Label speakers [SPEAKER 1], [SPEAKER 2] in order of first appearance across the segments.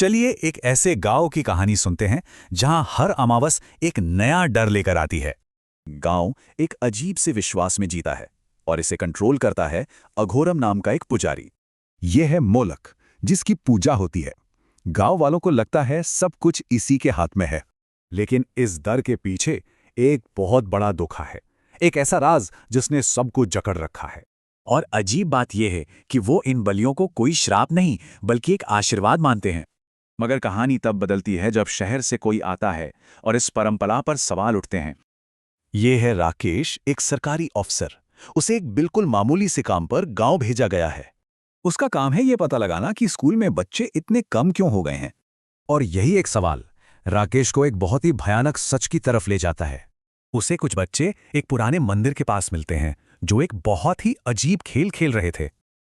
[SPEAKER 1] चलिए एक ऐसे गांव की कहानी सुनते हैं जहां हर अमावस एक नया डर लेकर आती है।
[SPEAKER 2] गांव एक अजीब से विश्वास में जीता है और इसे कंट्रोल करता है अघोरम नाम का एक पुजारी।
[SPEAKER 3] यह है मोलक, जिसकी पूजा होती है। गांव वालों को लगता है सब कुछ इसी के हाथ में है। लेकिन इस डर के पीछे एक बहुत बड़ा धोखा है, एक ऐसा राज जिसने सबको जकड़ रखा है।
[SPEAKER 1] और अजीब बात यह है कि वो इन बलियों को कोई श्राप नहीं बल्कि एक आशीर्वाद मानते हैं।
[SPEAKER 2] मगर कहानी तब बदलती है जब शहर से कोई आता है और इस परंपरा पर सवाल उठते हैं।
[SPEAKER 3] ये है राकेश, एक सरकारी अफसर। उसे एक बिल्कुल मामूली से काम पर गांव भेजा गया है। उसका काम है ये पता लगाना कि स्कूल में बच्चे इतने कम क्यों हो गए हैं। और यही एक सवाल राकेश को एक बहुत ही भयानक सच की तरफ ले जाता है। उसे कुछ बच्चे एक पुराने मंदिर के पास मिलते हैं जो एक बहुत ही अजीब खेल खेल रहे थे।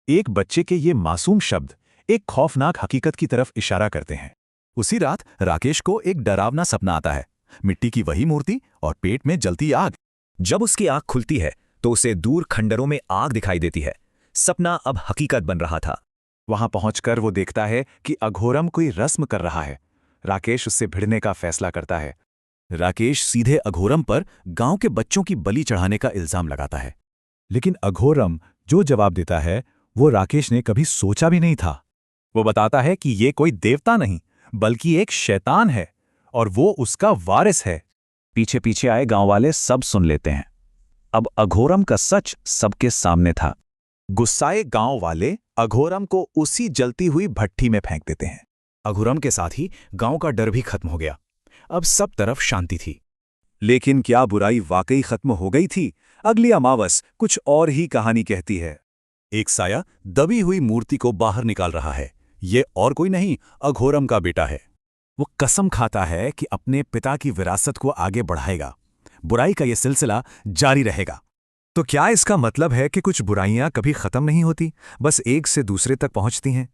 [SPEAKER 3] एक बच्चे के ये मासूम शब्द एक खौफनाक हकीकत की तरफ इशारा करते हैं। उसी रात राकेश को एक डरावना सपना आता है, मिट्टी की वही मूर्ति और पेट में जलती आग।
[SPEAKER 4] जब उसकी आंख खुलती है तो उसे दूर खंडरों में आग दिखाई देती है। सपना अब हकीकत बन रहा था।
[SPEAKER 2] वहां पहुंचकर वो देखता है कि अघोरम कोई रस्म कर रहा है। राकेश उससे भिड़ने का फैसला करता है।
[SPEAKER 3] राकेश सीधे अघोरम पर गांव के बच्चों की बलि चढ़ाने का इल्जाम लगाता है। लेकिन अघोरम जो जवाब देता है वो राकेश ने कभी सोचा भी नहीं था। वो बताता है कि ये कोई देवता नहीं बल्कि एक शैतान है और वो उसका वारिस है।
[SPEAKER 2] पीछे पीछे आए गांव वाले सब सुन लेते हैं। अब अघोरम का सच सबके सामने था। गुस्साए गांव वाले अघोरम को उसी जलती हुई भट्ठी में फेंक देते हैं।
[SPEAKER 3] अघोरम के साथ ही गांव का डर भी खत्म हो गया। अब सब तरफ शांति थी।
[SPEAKER 2] लेकिन क्या बुराई वाकई खत्म हो गई थी? अगली अमावस कुछ और ही कहानी कहती है।
[SPEAKER 3] एक साया दबी हुई मूर्ति को बाहर निकाल रहा है। ये और कोई नहीं, अघोरम का बेटा है। वो कसम खाता है कि अपने पिता की विरासत को आगे बढ़ाएगा। बुराई का ये सिलसिला जारी रहेगा। तो क्या इसका मतलब है कि कुछ बुराइयां कभी खत्म नहीं होती, बस एक से दूसरे तक पहुंचती हैं?